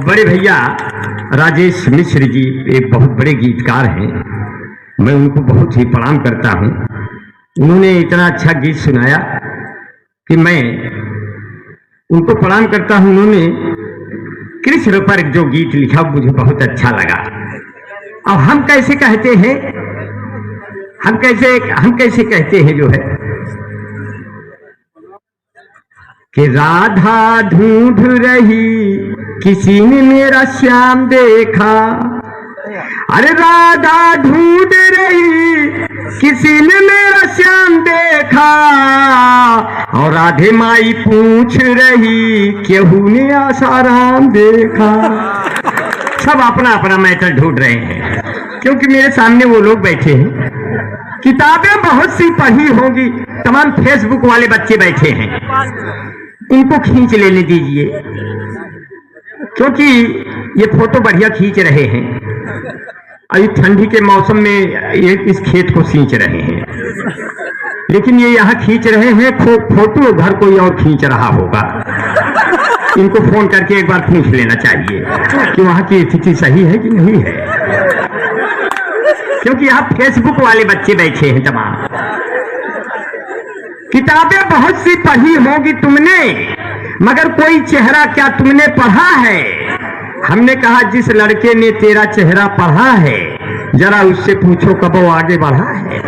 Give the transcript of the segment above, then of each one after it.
बड़े भैया राजेश मिश्र जी एक बहुत बड़े गीतकार हैं, मैं उनको बहुत ही प्रणाम करता हूँ। उन्होंने इतना अच्छा गीत सुनाया कि मैं उनको प्रणाम करता हूँ। उन्होंने कृष्ण पर जो गीत लिखा मुझे बहुत अच्छा लगा। अब हम कैसे कहते हैं, हम कैसे कहते हैं जो है कि राधा ढूंढ रही किसी ने मेरा श्याम देखा, अरे राधा ढूंढ रही किसी ने मेरा श्याम देखा, और राधे माई पूछ रही केहू ने आसाराम देखा। सब अपना अपना मैटर ढूंढ रहे हैं, क्योंकि मेरे सामने वो लोग बैठे हैं। किताबें बहुत सी पढ़ी होंगी, तमाम फेसबुक वाले बच्चे बैठे हैं, इनको खींच लेने दीजिए, क्योंकि ये फोटो बढ़िया खींच रहे हैं। अभी ठंडी के मौसम में ये इस खेत को खींच रहे हैं, लेकिन ये यहाँ खींच रहे हैं, फोटो घर कोई और खींच रहा होगा। इनको फोन करके एक बार पूछ लेना चाहिए कि वहां की स्थिति सही है कि नहीं है, क्योंकि यहाँ फेसबुक वाले बच्चे बैठे हैं तमाम। किताबें बहुत सी पढ़ी होगी तुमने, मगर कोई चेहरा क्या तुमने पढ़ा है? हमने कहा जिस लड़के ने तेरा चेहरा पढ़ा है, जरा उससे पूछो कब वो आगे बढ़ा है।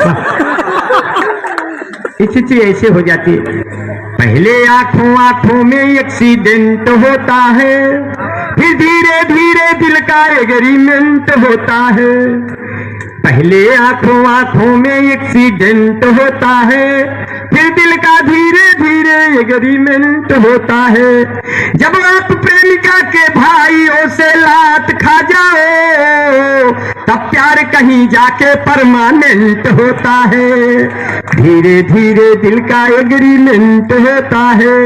स्थिति ऐसे हो जाती है। पहले आंखों आंखों में एक्सीडेंट होता है, फिर धीरे धीरे दिल का एग्रीमेंट होता है। पहले आंखों आंखों में एक्सीडेंट होता है, फिर दिल का धीरे धीरे एग्रीमेंट होता है। जब आप प्रेमिका के भाइयों से लात खा जाओ, तब प्यार कहीं जाके परमानेंट होता है। धीरे धीरे दिल का एग्रीमेंट होता है।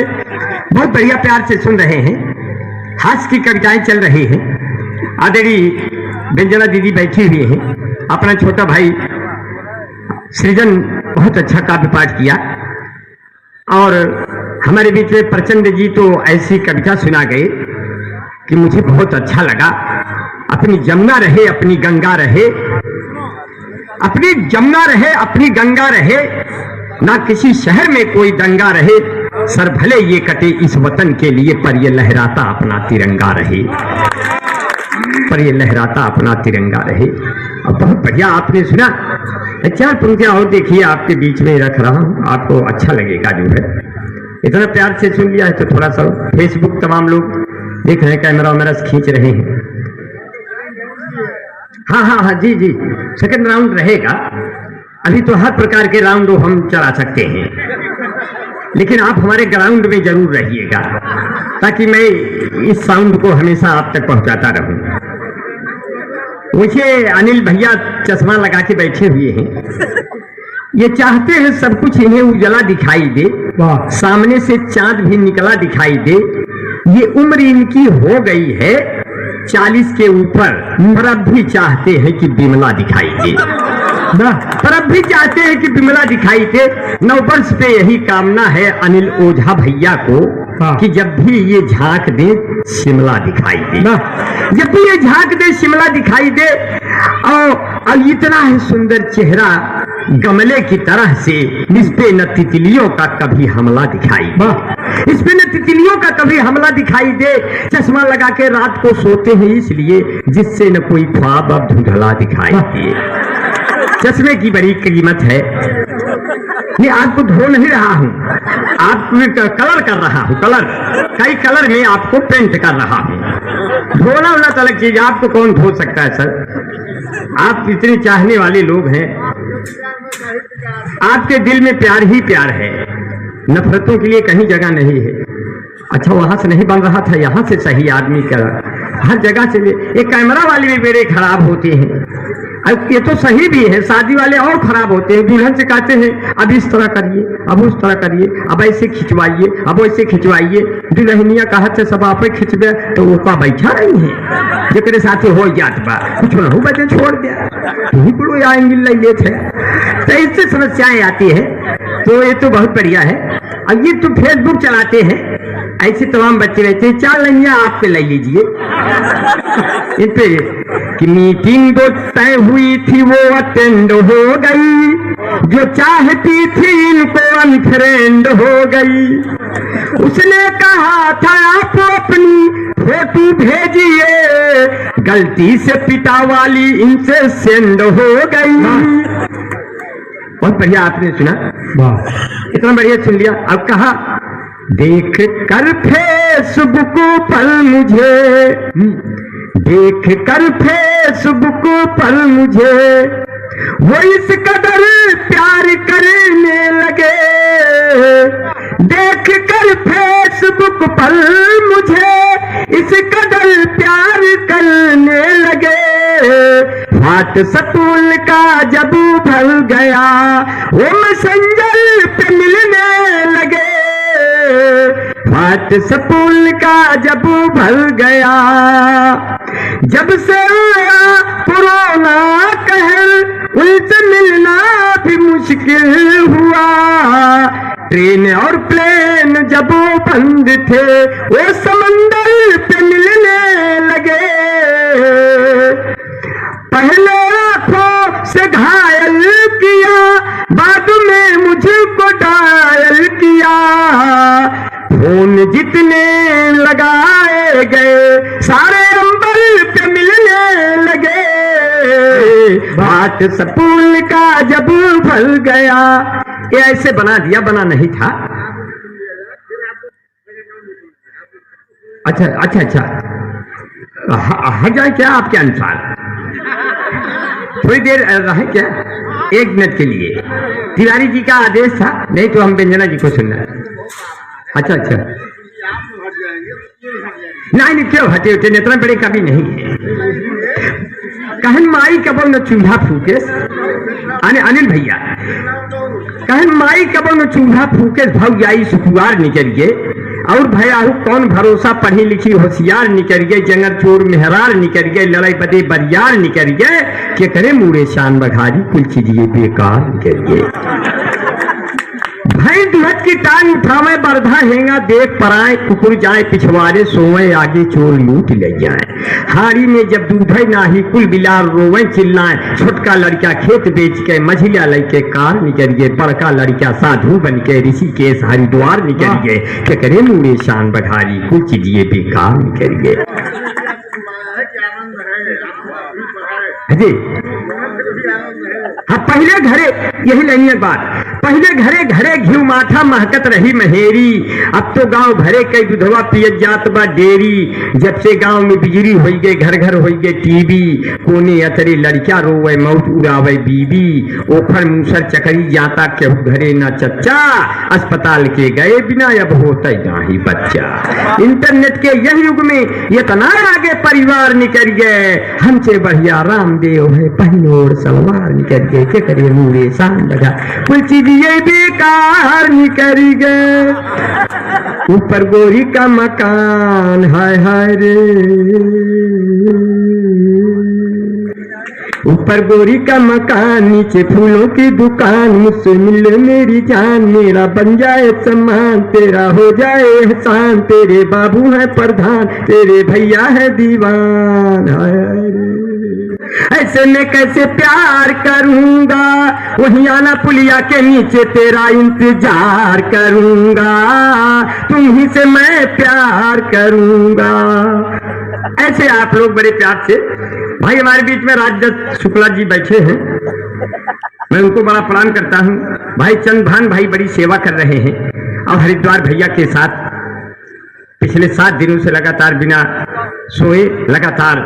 बहुत बढ़िया प्यार से सुन रहे हैं, हास्य की कविताएं चल रही हैं। आदरणीय व्यंजना दीदी बैठी हुई हैं, अपना छोटा भाई सृजन बहुत अच्छा काव्य पाठ किया, और हमारे बीच में प्रचंड जी तो ऐसी कविता सुना गए कि मुझे बहुत अच्छा लगा। अपनी जमुना रहे अपनी गंगा रहे, अपनी जमुना रहे अपनी गंगा रहे, ना किसी शहर में कोई दंगा रहे। सर भले ये कटे इस वतन के लिए, पर ये लहराता अपना तिरंगा रहे, पर ये लहराता अपना तिरंगा रहे। अब बहुत बढ़िया आपने सुना। चार पंक्तियां और देखिए आपके बीच में रख रहा हूं, आपको अच्छा लगेगा। जो है इतना प्यार से सुन लिया है तो थोड़ा सा फेसबुक तमाम लोग देख रहे हैं, कैमरा वैमरा खींच रहे हैं। हाँ जी जी, सेकंड राउंड रहेगा। अभी तो हर प्रकार के राउंड हम चला सकते हैं, लेकिन आप हमारे ग्राउंड में जरूर रहिएगा, ताकि मैं इस साउंड को हमेशा आप तक पहुंचाता रहूं। मुझे अनिल भैया चश्मा लगा के बैठे हुए हैं, ये चाहते हैं सब कुछ इन्हें उजला दिखाई दे, सामने से चांद भी निकला दिखाई दे। ये उम्र इनकी हो गई है 40 के ऊपर, पर अब भी चाहते हैं कि बिमला दिखाई दे, पर अब भी चाहते हैं कि बिमला दिखाई दे। 9 वर्ष पे यही कामना है अनिल ओझा भैया को, कि जब भी ये झांक दे शिमला दिखाई दे, जब भी ये झांक दे शिमला दिखाई दे। और इतना है सुंदर चेहरा गमले की तरह से, इस पे न तितलियों का कभी हमला दिखाई दे, इस पे न तितलियों का कभी हमला दिखाई दे। चश्मा लगा के रात को सोते हैं इसलिए, जिससे न कोई ख्वाब अब धुंधला दिखाई दे। चश्मे की बड़ी कीमत है। मैं आपको धो नहीं रहा हूँ, आपको कलर कर रहा हूँ, कलर कई कलर में आपको पेंट कर रहा हूँ। धोना होना तो अलग चीज, आपको कौन धो सकता है सर? आप इतने चाहने वाले लोग हैं, आपके दिल में प्यार ही प्यार है, नफरतों के लिए कहीं जगह नहीं है। अच्छा वहां से नहीं बन रहा था, यहाँ से सही आदमी का हर जगह से। ये कैमरा वाले भी मेरे खराब होते हैं, अब ये तो सही भी है, शादी वाले और खराब होते हैं। दुल्हन से कहते हैं अब इस तरह करिए, अब उस तरह करिए, अब ऐसे खिंचवाइए, अब वैसे खिंचवाइए। दुल्हनिया का हाथ से सब आप खिंचबे तो वो का बैठा रही है, जेकरे साथ हो जात बा कुछ न हो बचे छोड़ दिया, तुम आएंगे ले थे। तो इससे समस्याएं आती है। तो ये तो बहुत बढ़िया है। अब ये तो फेसबुक चलाते हैं, ऐसे तमाम बच्चे रहते हैं। 4 लाइनियां आप पे ले लीजिए इन पे कि मीटिंग जो तय हुई थी वो अटेंड हो गई, जो चाहती थी इनको अनफ्रेंड हो गई। उसने कहा था आप अपनी फोटो भेजिए, गलती से पिता वाली इनसे सेंड हो गई। बहुत बढ़िया आपने सुना, इतना बढ़िया सुन लिया। अब कहा देख कर फेसबुक पर मुझे, देख कर फेसबुक पर मुझे वो इस कदर प्यार करने लगे, देख कर फेसबुक पर मुझे इस कदर प्यार करने लगे। व्हाट्सएप का जब भर गया वो मैसेंजर पे मिलने लगे, व्हाट्सएप का जब भर गया। जब से पुराना कहर उनसे मिलना भी मुश्किल हुआ, ट्रेन और प्लेन जब बंद थे वो समंदर पे मिलने लगे। पहले आंखों से घायल किया, बाद में मुझको डायल किया, फोन जितने लगाए गए सारे अंबर पे मिलने लगे। बात सपूल का जब भर गया, ये ऐसे बना दिया, बना नहीं था। अच्छा अच्छा अच्छा, हट जाए क्या आपके अनुसार? थोड़ी देर रहे क्या? 1 मिनट के लिए। तिवारी जी का आदेश था, नहीं तो हम व्यंजना जी को सुनना। अच्छा अच्छा, नहीं क्यों हटे उठे, इतना बड़े कभी नहीं है। कहन माई कबो न चूल्हा फूके, अनिल भैया कहन माई कबो न चूल्हा फूके, भाव जाई सुखुआर निकल गए। और भयाहू कौन भरोसा, पढ़ी लिखी होशियार निकल गए, जंगर चोर मेहरार निकल गए, लड़ाई बदे बरियार निकल गए, के करे मुड़े शान बघारी कुल चीजिए बेकार निकल गए। भाई दुहत की टांग उठावे बरधा हेंगा देख पराए, कुकुर जाए पिछवाड़े सोए, आगे चोर लूट ले जाए। हाड़ी में जब दूध नाही कुल बिलार रोवे चिल्लाए, छोटका लड़का खेत बेच के मझिला लड़के कार निकल गए, बड़का लड़का साधु बन के ऋषिकेश हरिद्वार निकल गए, के करे मुड़े शान बघारी कुल चीजिए बेकार निकल गए। जी हाँ, पहले घरे यही नहीं है बात, पहले घरे घरे घी माठा महकत रही महेरी, अब तो गांव भरे कई दुधवा पियत जात बा डेरी। जब से गांव में बिजली हो गए, घर घर हो गए टीवी, कोने अतरे लड़कियां रोवे मौत उड़ावे बीबी, ओखर मूसर चकरी जाता केहू घरे न चच्चा, अस्पताल के गए बिना अब होता ना ही बच्चा। इंटरनेट के यही युग में इतना आगे परिवार निकल गए, हमसे बढ़िया रामदेव है पहनोर सलवार निकल गए, के करे मुड़े शान लगा कुल चीज ये बेकार निकल गए। ऊपर गोरी का मकान हाय हाय रे, ऊपर गोरी का मकान, नीचे फूलों की दुकान, मुझसे मिले मेरी जान, मेरा बन जाए सम्मान, तेरा हो जाए एहसान, तेरे बाबू है प्रधान, तेरे भैया है दीवान। ऐसे में कैसे प्यार करूंगा, वहीं आना पुलिया के नीचे तेरा इंतजार करूंगा, तुम ही से मैं प्यार करूंगा। ऐसे आप लोग बड़े प्यार से, भाई हमारे बीच में राजदत्त शुक्ला जी बैठे हैं, मैं उनको बड़ा प्रणाम करता हूं। भाई चंद्रभान भाई बड़ी सेवा कर रहे हैं और हरिद्वार भैया के साथ पिछले 7 दिनों से लगातार बिना सोए लगातार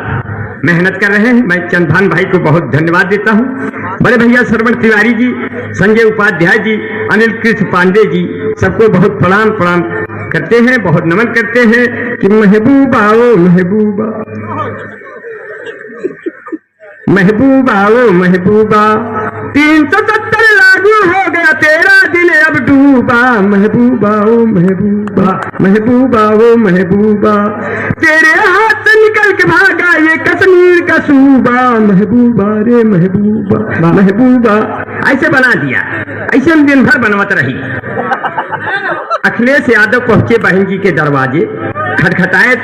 मेहनत कर रहे हैं। मैं चंद्रभान भाई को बहुत धन्यवाद देता हूं। बड़े भैया श्रवण तिवारी जी, संजय उपाध्याय जी, अनिल कृष्ण पांडे जी, सबको बहुत प्रणाम करते हैं, बहुत नमन करते हैं कि महबूबा ओ महबूबा, महबूबा ओ महबूबा, 370 लागू हो गया तेरा दिल अब डूबा, महबूबा ओ महबूबा, महबूबा ओ महबूबा, तेरे हाथ से निकल के भागा ये कश्मीर का सूबा, महबूबा रे महबूबा, महबूबा। ऐसे बना दिया, ऐसे हम दिन भर बनवाते रही। अखिलेश यादव पहुंचे बहन जी के दरवाजे। खटखटाए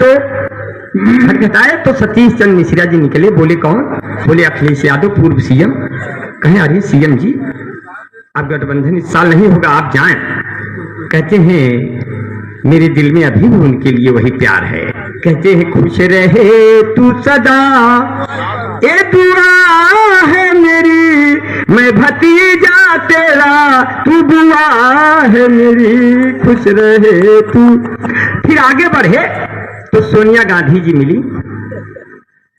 तो सतीश चंद्र मिश्रा जी निकले। बोले कौन? बोले अखिलेश यादव पूर्व सीएम। कहें अरे सीएम जी अब गठबंधन इस साल नहीं होगा, आप जाएं। कहते हैं मेरे दिल में अभी भी उनके लिए वही प्यार है। कहते हैं खुश रहे तू सदा, ए दुआ है मेरी, मैं भतीजा तेरा, तू बुआ है मेरी, खुश रहे तू। फिर आगे बढ़े तो सोनिया गांधी जी मिली।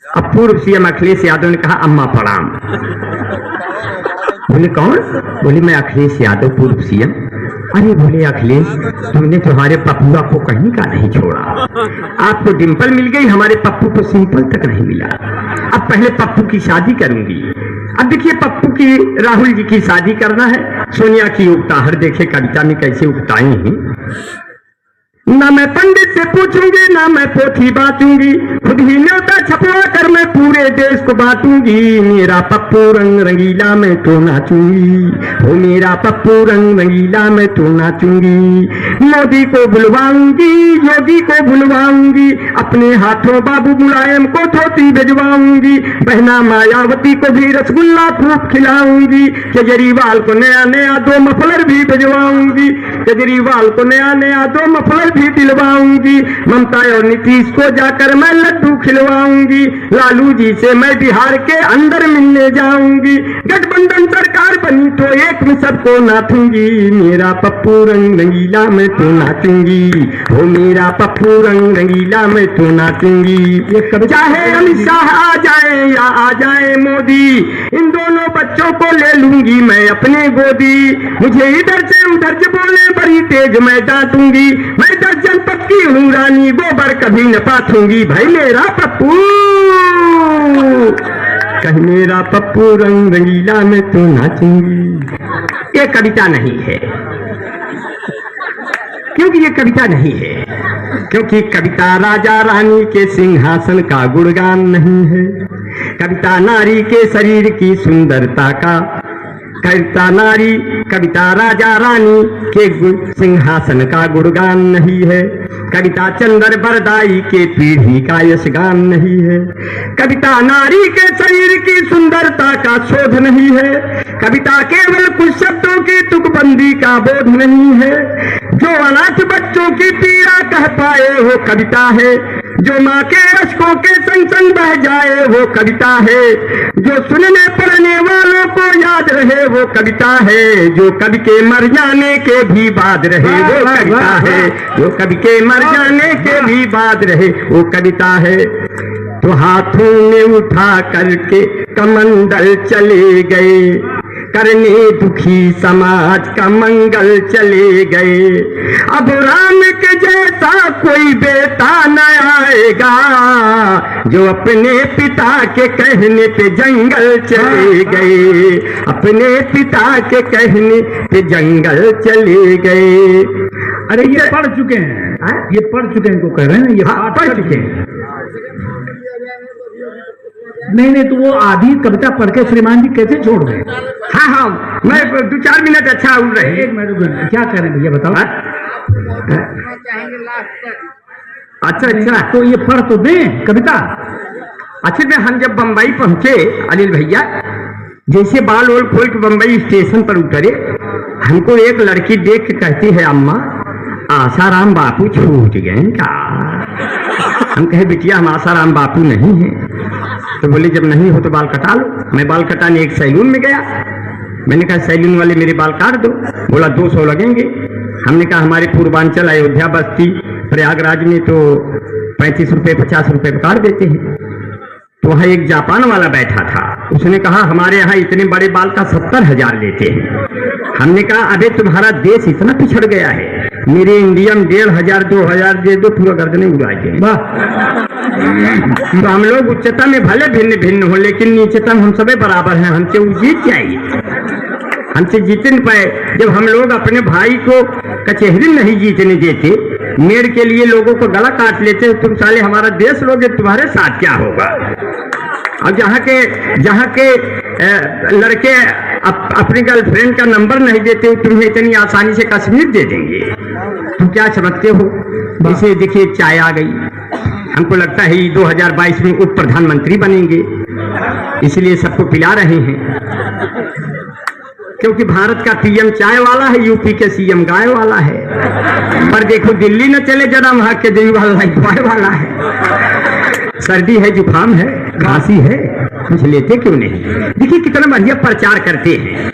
अब पूर्व सीएम अखिलेश यादव ने कहा अम्मा प्रणाम। बोले कौन? बोले मैं अखिलेश यादव पूर्व सीएम। अरे बोले अखिलेश तुमने तुम्हारे पप्पू को कहीं का नहीं छोड़ा, आपको डिंपल मिल गई, हमारे पप्पू को सिंपल तक नहीं मिला। अब पहले पप्पू की शादी करूंगी। अब देखिए पप्पू की राहुल जी की शादी करना है। सोनिया की उकताहट देखे कविता में कैसे उकताई हैं। ना मैं पंडित से पूछूंगी, ना मैं पोथी बांटूंगी, खुद ही न्योता छपवा कर मैं पूरे देश को बांटूंगी। मेरा पप्पू रंग रंगीला मैं तो नाचूंगी, ओ मेरा पप्पू रंग रंगीला मैं तो नाचूंगी। मोदी को बुलवाऊंगी, योगी को बुलवाऊंगी, अपने हाथों बाबू मुलायम को धोती भिजवाऊंगी, बहना मायावती को भी रसगुल्ला खूब खिलाऊंगी, केजरीवाल को नया नया 2 मफलर भी भिजवाऊंगी, केजरीवाल को नया नया 2 मफलर भी दिलवाऊंगी, ममता और नीतीश को जाकर मैं लड्डू खिलवाऊंगी, लालू जी से मैं बिहार के अंदर मिलने जाऊंगी, गठबंधन सरकार बनी तो एक में सबको नाचूंगी, मेरा पप्पू रंग रंगीला मैं तो नाचूंगी, ओ मेरा पप्पू रंग रंगीला मैं तो नाचूंगी। चाहे अमित शाह आ जाए या आ जाए मोदी, इन दोनों बच्चों को ले लूंगी मैं अपने गोदी, मुझे इधर से उधर से बोले बड़ी तेज मैं डांटूंगी, मैं 10 जनपद की हूँ रानी, गोबर कभी न पाथूंगी, भाई मेरा पप्पू, कहीं मेरा पप्पू रंग रंगीला में तो नाचूंगी। ये कविता नहीं है। क्योंकि ये कविता नहीं है? क्योंकि कविता राजा रानी के सिंहासन का गुणगान नहीं है, कविता नारी के शरीर की सुंदरता का, कविता राजा रानी के सिंहासन का गुणगान नहीं है, कविता चंद्र बरदाई के पीढ़ी का यशगान नहीं है, कविता नारी के शरीर की सुंदरता का शोध नहीं है, कविता केवल कुछ शब्दों की तुकबंदी का बोध नहीं है, जो अनाथ बच्चों की पीड़ा कह पाए वो कविता है, जो माँ के अश्कों के संग संग बह जाए वो कविता है, जो सुनने पढ़ने वालों को याद रहे वो कविता है, जो कवि के मर जाने के भी बाद रहे वो कविता है, जो कवि के मर जाने के भी बाद रहे वो कविता है। तो हाथों में उठा करके कमंडल चले गए, करने दुखी समाज का मंगल चले गए, अब राम के जैसा कोई बेटा न आएगा, जो अपने पिता के कहने पे जंगल चले गए, अपने पिता के कहने पे जंगल चले गए। अरे ये पढ़ चुके हैं, ये पढ़ चुके हैं को कह रहे हैं, ये पढ़ चुके हैं। नहीं तो वो आधी कविता पढ़ के श्रीमान जी कैसे छोड़ रहे? हाँ मैं 2-4 मिनट अच्छा उड़ रहे। 1 मिनट क्या कह रहे हैं भैया बताओ। अच्छा तो ये पढ़ तो दें कविता। अच्छा में हम जब बम्बई पहुंचे अनिल भैया, जैसे बाल ओल खोल के बम्बई स्टेशन पर उतरे, हमको एक लड़की देख के कहती है अम्मा आसाराम बापू छूट गए का? हम कहे बिटिया हम आसाराम बापू नहीं हैं। तो बोले जब नहीं हो तो बाल कटा लो। मैं बाल कटाने एक सैलून में गया, मैंने कहा सैलून वाले मेरे बाल काट दो। बोला 200 लगेंगे। हमने कहा हमारे पूर्वांचल अयोध्या बस्ती प्रयागराज में तो 35 रुपये 50 रुपये काट देते हैं। तो वहाँ एक जापान वाला बैठा था, उसने कहा हमारे यहाँ इतने बड़े बाल का 70,000 लेते हैं। हमने कहा अबे तुम्हारा देश इतना पिछड़ गया है, मेरे इंडिया में 1,500 2,000 दे दो पूरा गर्दन उड़ा के। तो हम लोग उच्चता में भले भिन्न भिन्न हो, लेकिन नीचतम हम सभी बराबर हैं। हमसे वो जीत जाइए, हमसे जीत नहीं पाए। जब हम लोग अपने भाई को कचहरी नहीं जीतने देते, मेड़ के लिए लोगों को गला काट लेते, तुम साले हमारा देश लोगे, तुम्हारे साथ क्या होगा? अब जहाँ के लड़के अपनी गर्लफ्रेंड का नंबर नहीं देते, तुम्हें इतनी आसानी से कश्मीर दे देंगे। तुम क्या समझते हो? इसे देखिए चाय आ गई, हमको लगता है 2022 में उप प्रधानमंत्री बनेंगे, इसलिए सबको पिला रहे हैं। क्योंकि भारत का पीएम चाय वाला है, यूपी के सीएम गाय वाला है। पर देखो दिल्ली न चले जरा, वहां केजरीवाल गाय वाला है। सर्दी है, जुकाम है, खांसी है, कुछ लेते क्यों नहीं? देखिए कितना बढ़िया प्रचार करते हैं,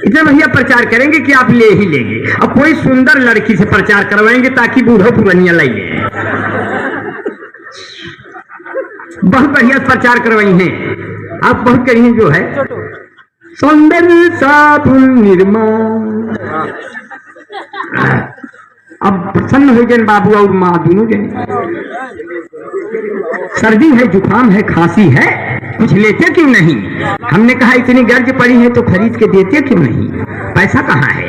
इतना बढ़िया प्रचार करेंगे कि आप ले ही लेंगे। अब कोई सुंदर लड़की से प्रचार करवाएंगे ताकि बूढ़ो पुरानिया लाई ले। बहुत बढ़िया प्रचार करवाई हैं आप, बहुत करिए जो है सौंदर्य साबुन निरमा। अब प्रसन्न हो गए बाबू और माँ दोनों जने। सर्दी है, जुकाम है, खांसी है, कुछ लेते क्यों नहीं? हमने कहा इतनी गर्ज पड़ी है तो खरीद के देते क्यों नहीं? पैसा कहाँ है?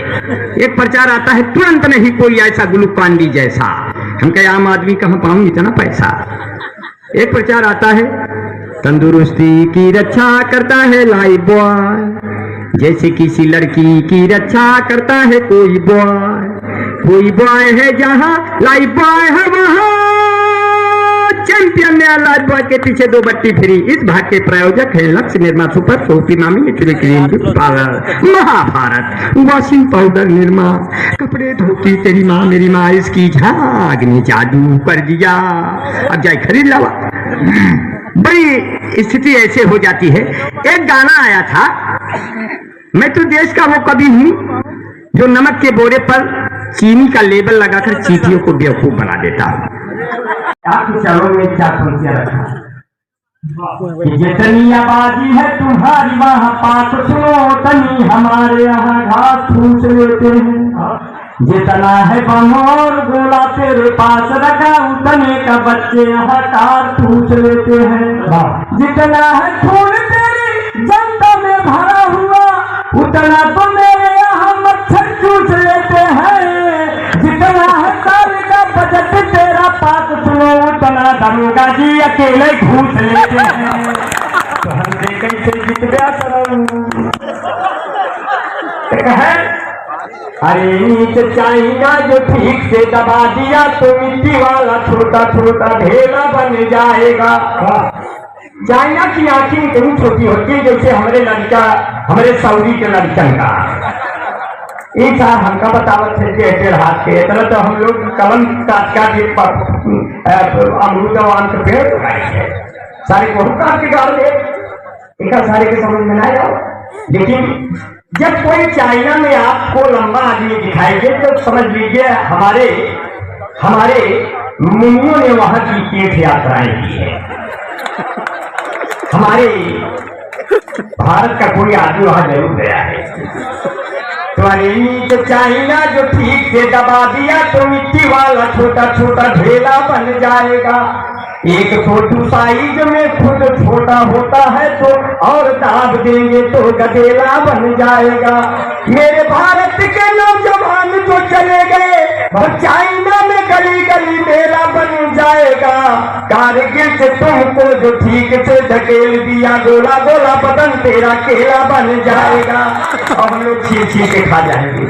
एक प्रचार आता है तुरंत नहीं कोई ऐसा ग्लूकोन डी जैसा। हम कहे आम आदमी कहाँ पाऊं इतना पैसा? एक प्रचार आता है तंदुरुस्ती की रक्षा करता है लाइफ बॉय, जैसे किसी लड़की की रक्षा करता है कोई बॉय है जहाँ लाइफ बॉय है वहाँ चैंपियन नया लाइफ बॉय के पीछे 2 बट्टी फ्री। इस भाग के प्रायोजक है लक्ष्य निर्मा सुपर सोपी मामी natural cream powder, Mahabharat washing powder Nirma, कपड़े धोती तेरी माँ मेरी माँ, इसकी झाग ने जादू कर दिया। अब जाए खरीद लावा। बड़ी स्थिति ऐसे हो जाती है। एक गाना आया था, मैं तो देश का वो कवि हूँ जो नमक के बोरे पर चीनी का लेबल लगाकर चींटियों को बेवकूफ बना देता हूँ। आपके चरणों में क्या समस्या रखा? जितनी आबादी है तुम्हारी वहाँ पाक सुनो, तनी हमारे यहाँ घास फूस लेते हैं। जितना है बम और गोला तेरे पास रखा, उतने का बच्चे यहाँ कारतूस लेते हैं। जितना है खून तेरी जनता में भरा हुआ, उतना तो मेरे यहाँ मच्छर चूस लेते हैं। जितना है साल का बजट तेरा पास सुनो, उतना दरोगा जी अकेले घूस लेते हैं। तो हमसे कैसे जीत गया अरे नीचे चाइना जो ठीक से दबा दिया तो मिट्टी वाला छोटा छोटा ढेला बन जाएगा। चाइना की आंखें इतनी छोटी होती है जैसे हमारे लड़का, हमारे सऊदी के लड़कन का। एक साथ हमका बतावत थे कि ऐसे हाथ के इतना तो हम लोग कलम काट अमरूद के पेड़ उगाए थे, सारे को काट के गाड़ दे, एक सारे के समझ में ना जाओ। लेकिन जब कोई चाइना में आपको लंबा आदमी दिखाएंगे तो समझ लीजिए हमारे मुनियों ने वहां की तीर्थ यात्राएं की है। हमारे भारत का कोई आदमी वहां जरूर गया है। तो अरे तो चाइना जो ठीक से दबा दिया तो मिट्टी वाला छोटा छोटा ढेला बन जाएगा। एक छोटू साइज में खुद छोटा होता है तो और दाब देंगे तो गधेला बन जाएगा। मेरे भारत के नौजवान जो चले गए और चाइना में गली गली मेला बन जाएगा। कारगिल से तुमको जो ठीक से धकेल दिया, गोला गोला बदन तेरा केला बन जाएगा। और हम लोग छीन छीन के खा जाएंगे।